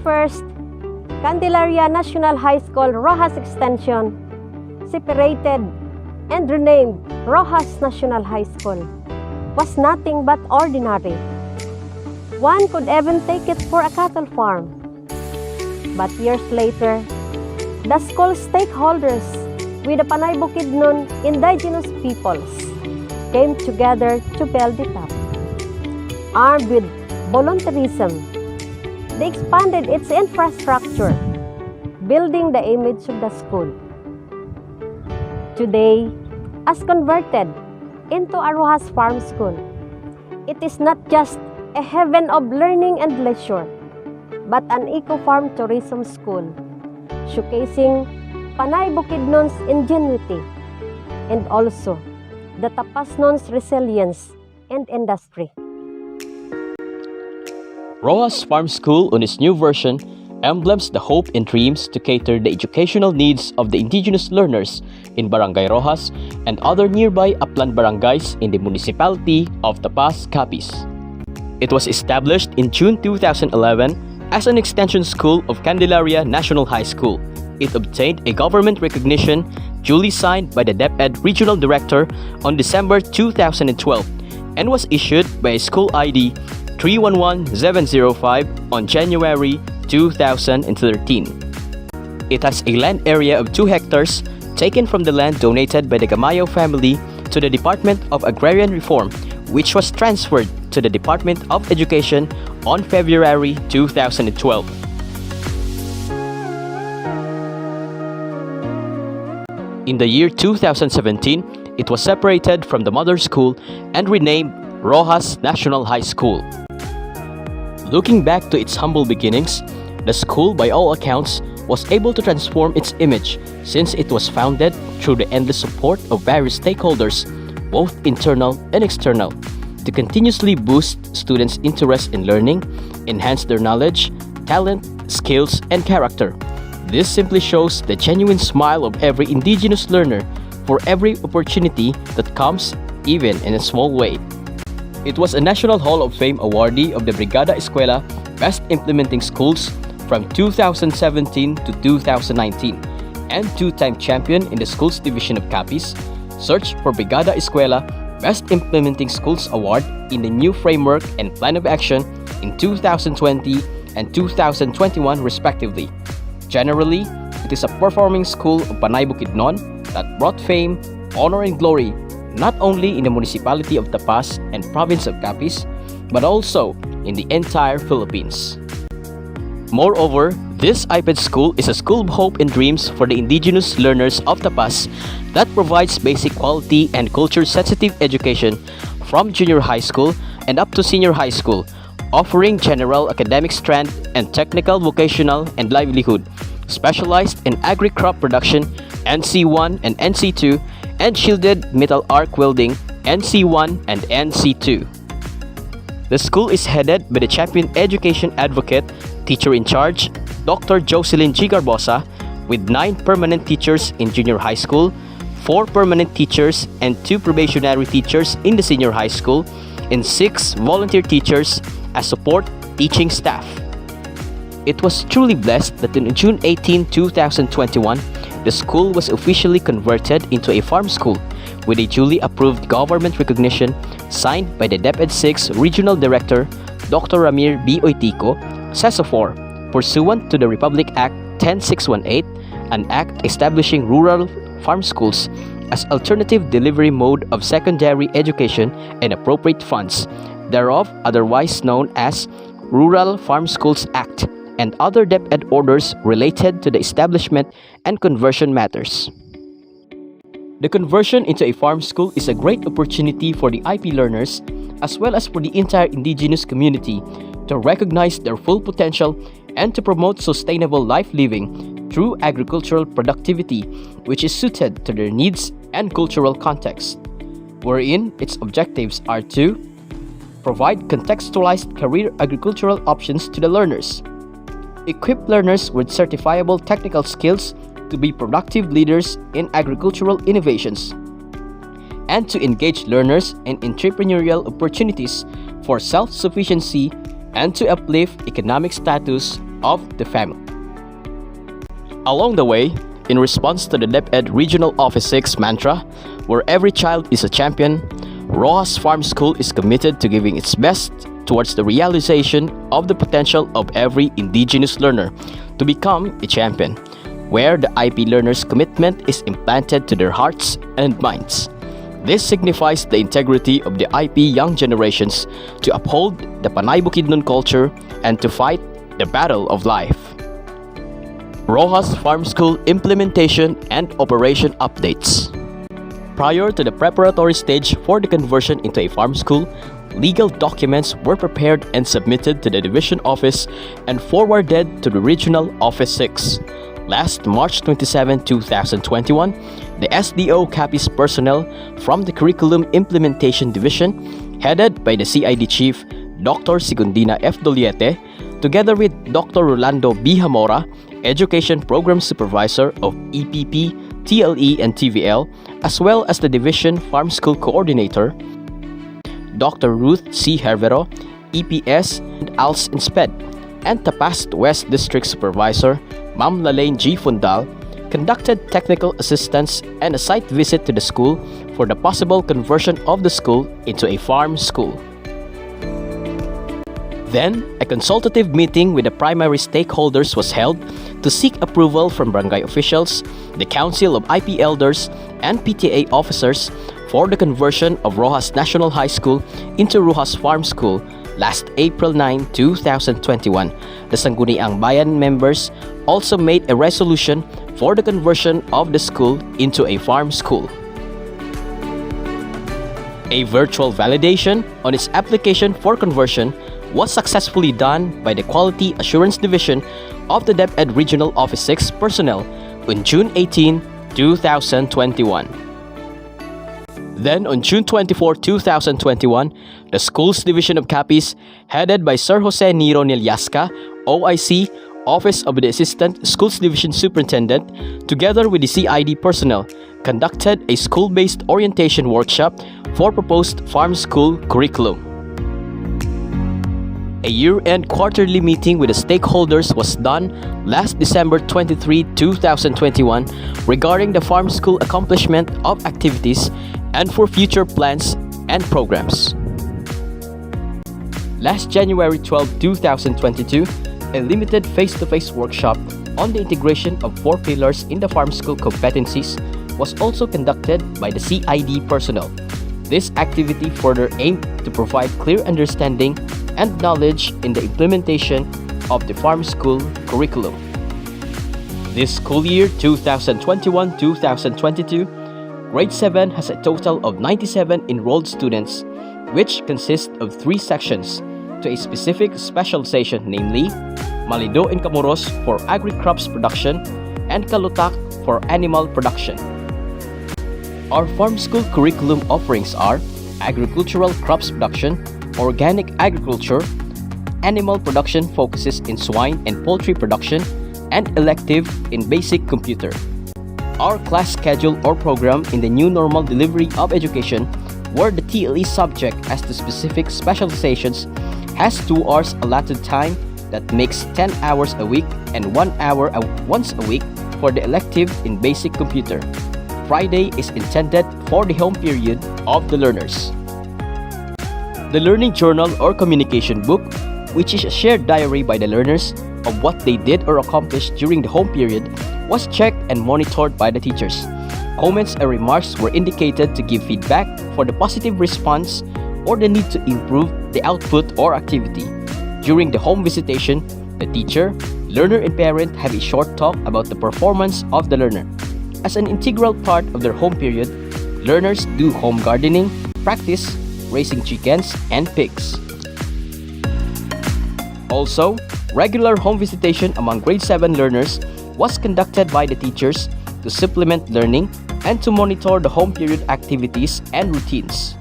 first, Candelaria National High School Roxas Extension, separated and renamed Roxas National High School, was nothing but ordinary. One could even take it for a cattle farm. But years later, the school stakeholders with the Panay Bukidnon indigenous peoples came together to build it up. Armed with volunteerism, they expanded its infrastructure, building the image of the school. Today, as converted into a Roxas Farm School, it is not just a heaven of learning and leisure, but an eco-farm tourism school, showcasing Panay Bukidnon's ingenuity and also the Tapasnon's resilience and industry. Roxas Farm School on its new version emblems the hope and dreams to cater the educational needs of the indigenous learners in Barangay Roxas and other nearby upland barangays in the municipality of Capiz. It was established in June 2011 as an extension school of Candelaria National High School. It obtained a government recognition duly signed by the DepEd Regional Director on December 2012 and was issued by a school ID 311705 on January 2013. It has a land area of 2 hectares taken from the land donated by the Gamayo family to the Department of Agrarian Reform, which was transferred to the Department of Education on February 2012. In the year 2017, it was separated from the mother school and renamed Roxas National High School. Looking back to its humble beginnings, the school, by all accounts, was able to transform its image since it was founded through the endless support of various stakeholders, both internal and external, to continuously boost students' interest in learning, enhance their knowledge, talent, skills, and character. This simply shows the genuine smile of every indigenous learner for every opportunity that comes, even in a small way. It was a National Hall of Fame awardee of the Brigada Escuela Best Implementing Schools from 2017 to 2019 and 2-time champion in the Schools Division of Capiz. Search for Brigada Escuela Best Implementing Schools Award in the new framework and plan of action in 2020 and 2021 respectively. Generally, it is a performing school of Panay Bukidnon that brought fame, honor, and glory not only in the municipality of Capiz and province of Capiz, but also in the entire Philippines. Moreover, this iPad school is a school of hope and dreams for the indigenous learners of Capiz that provides basic quality and culture-sensitive education from junior high school and up to senior high school, offering general academic strength and technical, vocational, and livelihood, specialized in agri-crop production, NC1 and NC2, and shielded metal arc welding, NC1 and NC2. The school is headed by the champion education advocate, teacher in charge, Dr. Jocelyn G. Garbosa, with 9 permanent teachers in junior high school, 4 permanent teachers and 2 probationary teachers in the senior high school, and 6 volunteer teachers as support teaching staff. It was truly blessed that on June 18, 2021, the school was officially converted into a farm school with a duly approved government recognition signed by the DepEd 6 Regional Director, Dr. Ramir B. Oitico, CESO4, pursuant to the Republic Act 10618, an act establishing rural farm schools as alternative delivery mode of secondary education and appropriate funds, thereof otherwise known as Rural Farm Schools Act, and other DepEd orders related to the establishment and conversion matters. The conversion into a farm school is a great opportunity for the IP learners as well as for the entire indigenous community to recognize their full potential and to promote sustainable life living through agricultural productivity, which is suited to their needs and cultural context, wherein its objectives are to provide contextualized career agricultural options to the learners, equip learners with certifiable technical skills to be productive leaders in agricultural innovations, and to engage learners in entrepreneurial opportunities for self-sufficiency and to uplift economic status of the family. Along the way, in response to the DepEd Regional Office 6 mantra, where every child is a champion, Roxas Farm School is committed to giving its best towards the realization of the potential of every indigenous learner to become a champion, where the IP learners' commitment is implanted to their hearts and minds. This signifies the integrity of the IP young generations to uphold the Panay Bukidnon culture and to fight the battle of life. Roxas Farm School implementation and operation updates. Prior to the preparatory stage for the conversion into a farm school, legal documents were prepared and submitted to the division office and forwarded to the regional office 6. Last March 27, 2021, the SDO Capiz personnel from the Curriculum Implementation Division, headed by the CID Chief Dr. Sigundina F. Doliete, together with Dr. Rolando B. Hamora, Education Program Supervisor of EPP, TLE, and TVL, as well as the Division Farm School Coordinator, Dr. Ruth C. Hervero, EPS, and ALS Insped, and Capiz West District Supervisor, Ma'am Lalaine G. Fundal, conducted technical assistance and a site visit to the school for the possible conversion of the school into a farm school. Then, a consultative meeting with the primary stakeholders was held to seek approval from barangay officials, the Council of IP Elders, and PTA officers for the conversion of Roxas National High School into Roxas Farm School last April 9, 2021. The Sangguniang Bayan members also made a resolution for the conversion of the school into a farm school. A virtual validation on its application for conversion was successfully done by the Quality Assurance Division of the DepEd Regional Office 6 personnel on June 18, 2021. Then, on June 24, 2021, the Schools Division of Capiz, headed by Sir Jose Niro Nilyasca, OIC, Office of the Assistant Schools Division Superintendent, together with the CID personnel, conducted a school-based orientation workshop for proposed farm school curriculum. A year-end quarterly meeting with the stakeholders was done last December 23, 2021 regarding the farm school accomplishment of activities and for future plans and programs. Last January 12, 2022, a limited face-to-face workshop on the integration of 4 pillars in the farm school competencies was also conducted by the CID personnel. This activity further aimed to provide clear understanding and knowledge in the implementation of the farm school curriculum. This school year 2021-2022, Grade 7 has a total of 97 enrolled students, which consist of 3 sections to a specific specialization, namely Malido and Camoros for agri-crops production and Kalutak for animal production. Our farm school curriculum offerings are agricultural crops production, organic agriculture, animal production focuses in swine and poultry production, and elective in basic computer. Our class schedule or program in the new normal delivery of education, where the TLE subject as to specific specializations has 2 hours allotted time that makes 10 hours a week and 1 hour once a week for the elective in basic computer. Friday is intended for the home period of the learners. The learning journal or communication book, which is a shared diary by the learners of what they did or accomplished during the home period, was checked and monitored by the teachers. Comments and remarks were indicated to give feedback for the positive response or the need to improve the output or activity. During the home visitation, the teacher, learner, and parent have a short talk about the performance of the learner. As an integral part of their home period, learners do home gardening, practice raising chickens and pigs. Also, regular home visitation among grade 7 learners was conducted by the teachers to supplement learning and to monitor the home period activities and routines.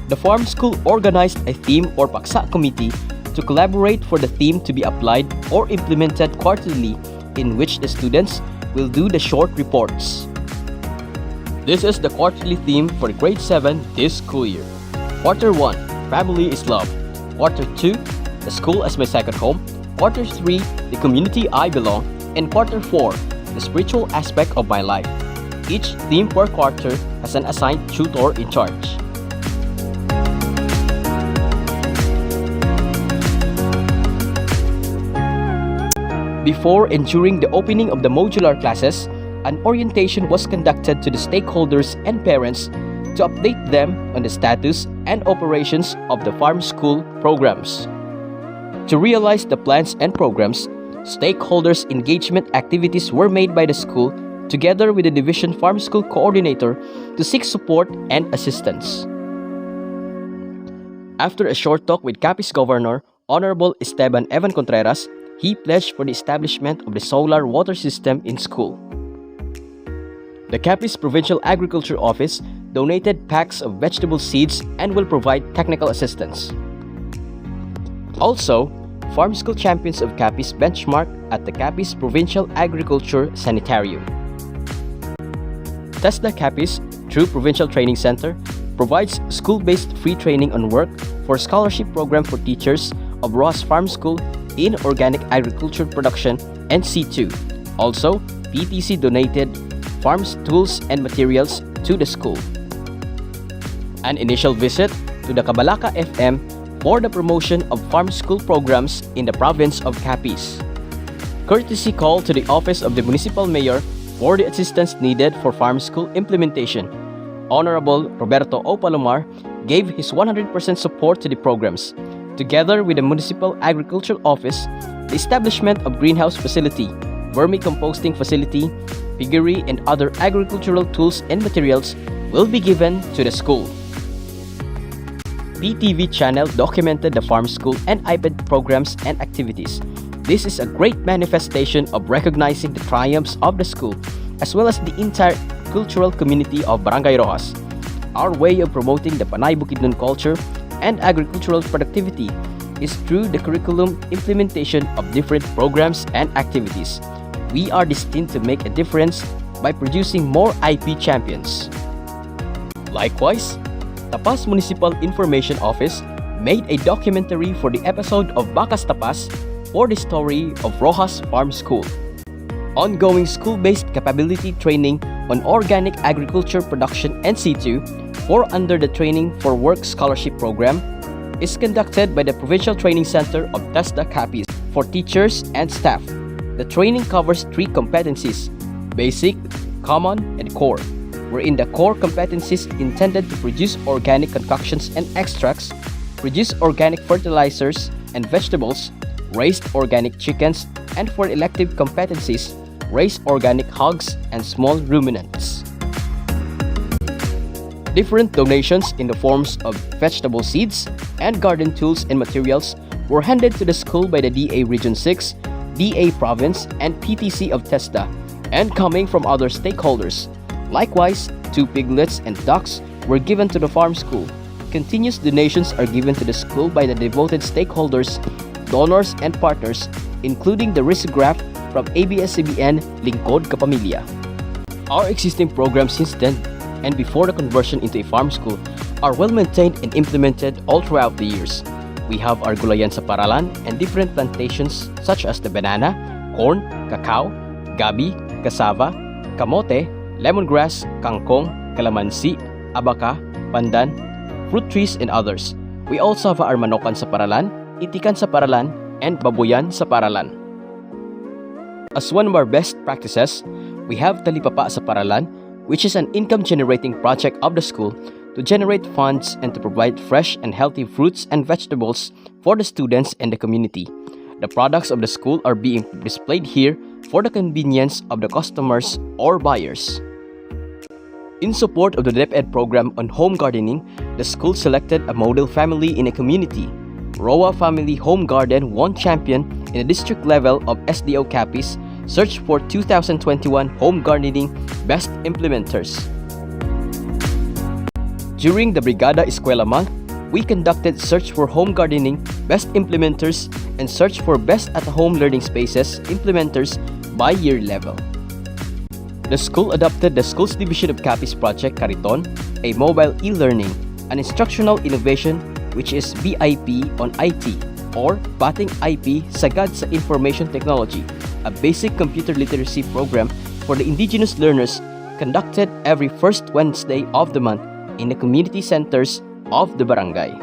The farm school organized a theme or paksa committee to collaborate for the theme to be applied or implemented quarterly, in which the students will do the short reports. This is the quarterly theme for grade 7 this school year. Quarter 1, Family is Love. Quarter 2, The School as My Second Home. Quarter 3, the community I belong, and Quarter 4, the spiritual aspect of my life. Each theme per quarter has an assigned tutor in charge. Before and during the opening of the modular classes, an orientation was conducted to the stakeholders and parents to update them on the status and operations of the farm school programs. To realize the plans and programs, stakeholders' engagement activities were made by the school together with the Division Farm School Coordinator to seek support and assistance. After a short talk with Capiz Governor, Honorable Esteban Evan Contreras, he pledged for the establishment of the solar water system in school. The Capiz Provincial Agriculture Office donated packs of vegetable seeds and will provide technical assistance. Also, Farm School Champions of Capiz benchmark at the Capiz Provincial Agriculture Sanitarium. TESDA Capiz, through Provincial Training Center, provides school-based free training on work for scholarship program for teachers of Roxas Farm School in Organic Agriculture Production and C2. Also, PTC donated farms tools and materials to the school. An initial visit to the Cabalaka FM for the promotion of farm school programs in the province of Capiz. Courtesy call to the office of the municipal mayor for the assistance needed for farm school implementation. Honorable Roberto O. Palomar gave his 100% support to the programs. Together with the Municipal Agricultural Office, the establishment of greenhouse facility, vermicomposting facility, piggery, and other agricultural tools and materials will be given to the school. PTV channel documented the farm school and iPad programs and activities. This is a great manifestation of recognizing the triumphs of the school as well as the entire cultural community of Barangay Roxas. Our way of promoting the Panay Bukidnon culture and agricultural productivity is through the curriculum implementation of different programs and activities. We are destined to make a difference by producing more IP champions. Likewise, Tapas Municipal Information Office made a documentary for the episode of Bakas Tapas for the story of Roxas Farm School. Ongoing school-based capability training on organic agriculture production and C2 for under the Training for Work Scholarship Program is conducted by the Provincial Training Center of TESDA Capiz for teachers and staff. The training covers 3 competencies: basic, common, and core, wherein the core competencies intended to produce organic concoctions and extracts, produce organic fertilizers and vegetables, raise organic chickens, and for elective competencies, raise organic hogs and small ruminants. Different donations in the forms of vegetable seeds and garden tools and materials were handed to the school by the DA Region 6, DA Province, and PTC of TESDA, and coming from other stakeholders. Likewise, 2 piglets and ducks were given to the farm school. Continuous donations are given to the school by the devoted stakeholders, donors, and partners, including the risograph from ABS-CBN Lingkod Kapamilya. Our existing programs since then and before the conversion into a farm school are well maintained and implemented all throughout the years. We have our gulayan sa paralan and different plantations such as the banana, corn, cacao, gabi, cassava, kamote, lemongrass, kangkong, calamansi, abaca, pandan, fruit trees, and others. We also have our manokan sa paralan, itikan sa paralan, and baboyan sa paralan. As one of our best practices, we have talipapa sa paralan, which is an income-generating project of the school to generate funds and to provide fresh and healthy fruits and vegetables for the students and the community. The products of the school are being displayed here for the convenience of the customers or buyers. In support of the DepEd program on home gardening, the school selected a model family in a community. Roa Family Home Garden won champion in the district level of SDO Capiz search for 2021 Home Gardening Best Implementers. During the Brigada Escuela Month, we conducted search for home gardening best implementers and search for best at-home learning spaces implementers by year level. The school adopted the Schools Division of Capiz Project Cariton, a mobile e-learning, an instructional innovation which is BIP on IT, or Bating IP Sagad sa Information Technology, a basic computer literacy program for the indigenous learners conducted every first Wednesday of the month in the community centers of the barangay.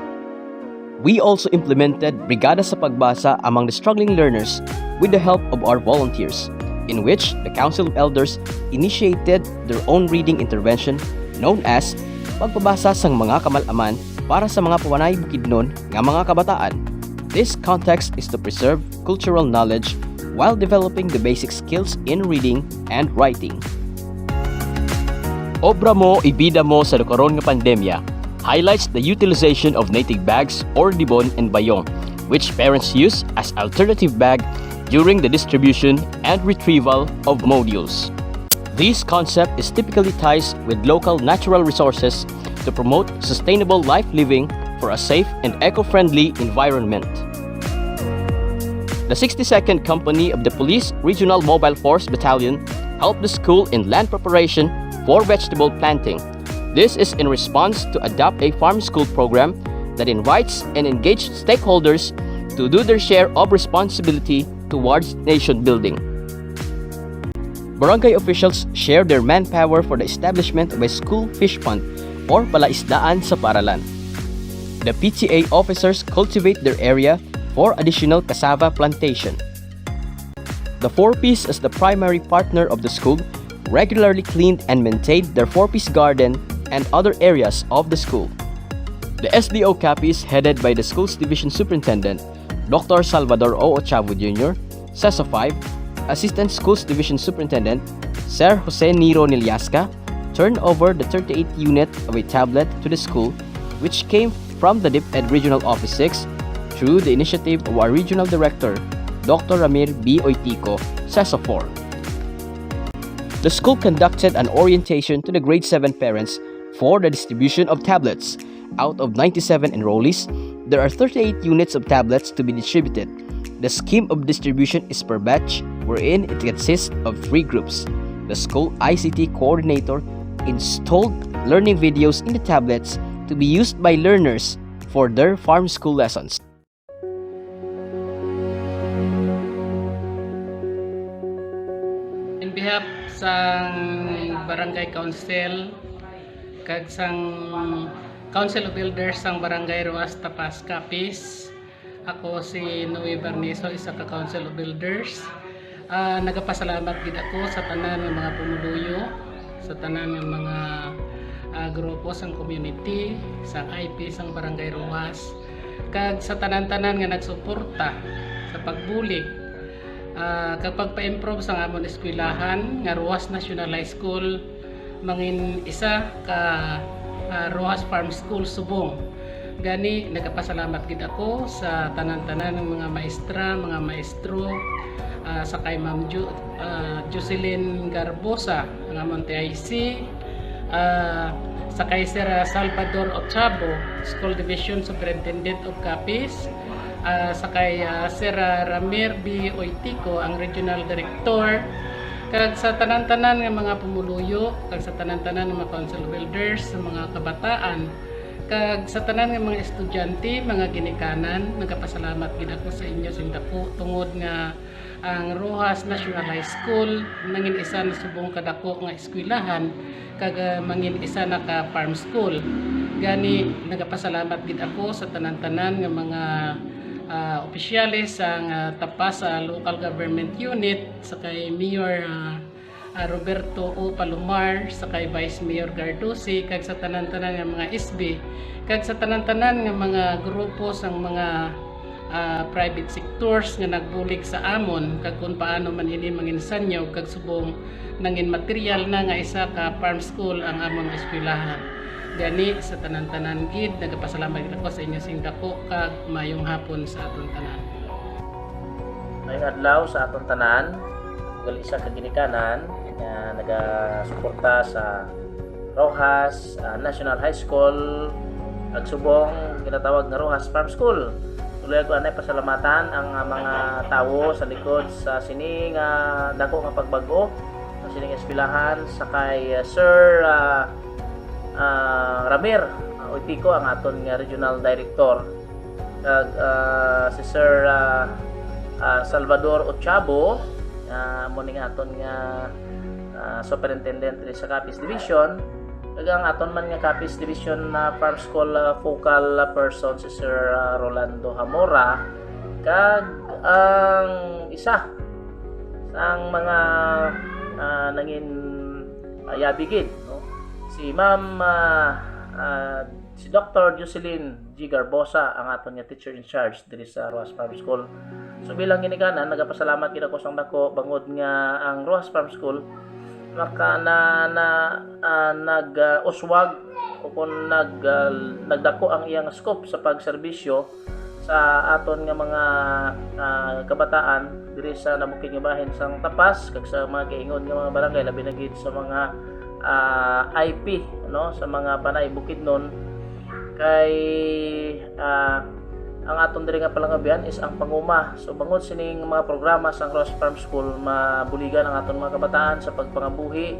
We also implemented Brigada sa Pagbasa among the struggling learners with the help of our volunteers, in which the Council of Elders initiated their own reading intervention known as Pagpabasa sang mga kamalaman para sa mga pawanay bukidnon nga mga kabataan. This context is to preserve cultural knowledge while developing the basic skills in reading and writing. Obra mo, ibida mo sa karon nga pandemya highlights the utilization of native bags or dibon and bayong, which parents use as alternative bag during the distribution and retrieval of modules. This concept is typically ties with local natural resources to promote sustainable life living for a safe and eco-friendly environment. The 62nd Company of the Police Regional Mobile Force Battalion helped the school in land preparation for vegetable planting. This is in response to adopt a farm school program that invites and engages stakeholders to do their share of responsibility towards nation building. Barangay officials share their manpower for the establishment of a school fish pond or palaisdaan sa paaralan. The PTA officers cultivate their area for additional cassava plantation. The 4Ps, as the primary partner of the school, regularly cleaned and maintained their 4Ps garden and other areas of the school. The SDO Capiz, headed by the school's division superintendent, Dr. Salvador O. Ochavo Jr., CESO 5, Assistant Schools Division Superintendent, Sir Jose Niro Nilyasca, turned over the 38th unit of a tablet to the school, which came from the DepEd Regional Office 6 through the initiative of our Regional Director, Dr. Ramir B. Oitico, CESO 4. The school conducted an orientation to the grade 7 parents for the distribution of tablets. Out of 97 enrollees, there are 38 units of tablets to be distributed. The scheme of distribution is per batch, wherein it consists of 3 groups. The school ICT coordinator installed learning videos in the tablets to be used by learners for their farm school lessons. In behalf sang Barangay Council kag sang Council of Elders sang Barangay Roxas Tapas Capiz, ako si Noe Berniso, isa ka Council of Elders. Nagapasalamat gid ako sa tanan ng mga pumuluyo, sa tanan ng mga grupo sang community, sang IP sang Barangay Roxas, kag sa tanan-tanan nga nagsuporta sa pagbulig kag pagpa-improve sang amon eskwelahan nga Roxas National High School, mangin isa ka Roxas Farm School Subong. Gani nagapasalamat gid ako sa tanan-tanan ng mga maestra, mga maestro, sa kay Ma'am Jocelyn Garbosa ng among TIC, sa kay Sir Salvador Ochavo, School Division Superintendent of Capiz, sa kay Sir Ramir B. Oitico, ang Regional Director, kag sa tanan-tanan ng mga pumuluyo, kag sa tanan-tanan ng mga Council of Elders, sa mga kabataan, kag sa tanan ng mga estudyante, mga ginikanan. Nagapasalamat gid ako sa inyo sing dako tungod nga ang Roxas National High School mangin isa na subong kadako nga eskwelahan, kag mangin isa na ka farm school. Gani nagapasalamat gid ako sa tanan-tanan nga mga opisyales sang tapas sa local government unit, sa kay Mayor Roberto O. Palomar, sa kay Vice Mayor Gardusi, kag sa tanan-tanan nga mga SB, kag sa tanan-tanan nga mga grupo sang mga private sectors nga nagbulig sa amon, kag kung paano man ini manginsanyo, kag subong nangin material na nga isa ka farm school ang amon eskwelahan. Gani sa tanan-tanan gid nagapasalamat ako sa inyo sing dako, kag mayong hapon sa aton tanan. Mayong adlaw sa aton tanan, ug isa ka ginikanan nga nagasuporta sa Roxas National High School ag subong ginatawag nga Roxas Farm School. Tuloy ko anay pasalamatan ang mga tawo sa likod sa sining dako nga pagbago sa sining eskwelahan, sa kay Sir Ramir Oitico, ang aton nga Regional Director, kag si Sir Salvador Ochabo, mo ning aton nga superintendent diri sa Capiz Division, kag ang aton man nga Capiz Division na Farm School focal person si Sir Rolando Hamora, kag ang isa ang mga nangin yabigid, no? Si Ma'am si Dr. Jocelyn G. Garbosa, ang aton nga teacher in charge diri sa Roxas Farm School. So bilang ginikanan, nagapasalamat kita ko sang dako bangod nga ang Roxas Farm School maka nag-uswag o kung nagdako ang iyang scope sa pagserbisyo sa aton nga mga kabataan diri sa nabukid nga bahin sang Tapas kag sa mga kaingon nga mga barangay, labi na gid sa mga IP, no, sa mga panay Bukidnon, kay ang aton diri nga palangabian is ang panguma. So bangod sining mga programa sa Roxas Farm School, mabuligan ang aton mga kabataan sa pagpangabuhi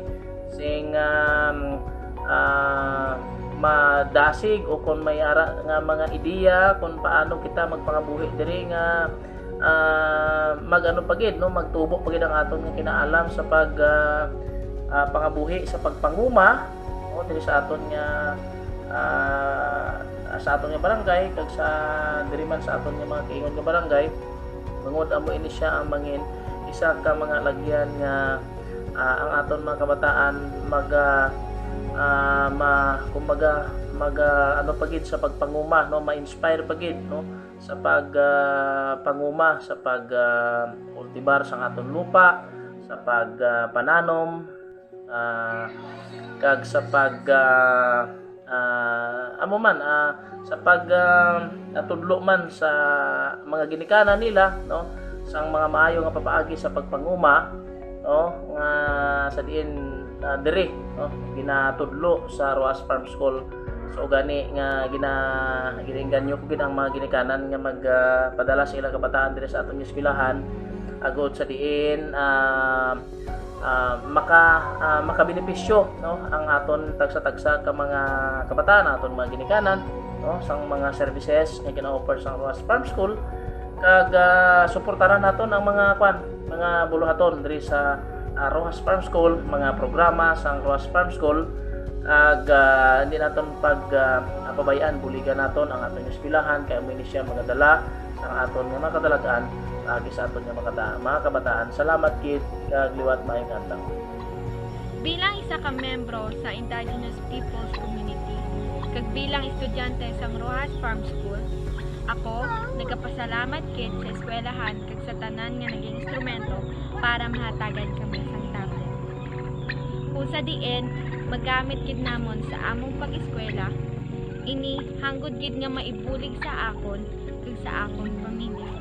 sing madasig o kung may ara nga mga ideya kung paano kita magpangabuhi diri nga magano pagid, no, magtubo pagid ang aton nga kinaalam sa pag pangabuhi sa pagpanguma, no, diri sa aton nga barangay kag sa diri man sa aton nga mga kaingon nga barangay. Bangod amo ini siya ang mangin isa ka mga lagyan nga ang aton mga kabataan kumbaga ano pagid sa pagpanguma, no, ma-inspire pagid, no, sa panguma sa kultibar sa aton lupa, sa pananom, kag sa sa tudlo man sa mga ginikanan nila, no, sang mga maayo nga papaagi sa pagpanguma, no, nga sa diin diri, no, ginatudlo sa Roxas Farm School. So gani nga ginainganyo ko gid ang mga ginikanan nga magpadala sa ilang kabataan diri sa atong eskwelahan agod sa diin makabenepisyo, no, ang aton tagsa-tagsa ka mga kabataan, aton mga ginikanan, no, sang mga services nga gina-offer sa Roxas Farm School, kag suportaran naton ang mga buluhaton diri sa Roxas Farm School, mga programa sa Roxas Farm School, ag hindi naton pabayaan, buligan naton ang aton eskwelahan kay amo ini siya magadala sa aton nga mga kadalagaan agi sa aton nga mga kabataan. Salamat kid kag liwat maayong adlaw. Bilang isa ka membro sa Indigenous Peoples Community, kag bilang estudyante sa Roxas Farm School, ako nagapasalamat kid sa eskwelahan kag sa tanan nga naging instrumento para mahatagan kami sang tablet. Kung sa diin magamit gid namon sa among pag-eskwela, ini hanggod gid nga maibulig sa akon kag sa akong pamilya.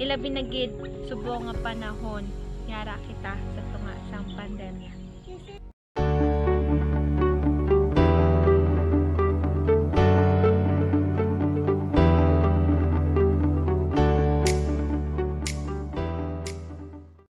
Ilabi na gid subong nga panahon yara kita sa tunga sang pandemya.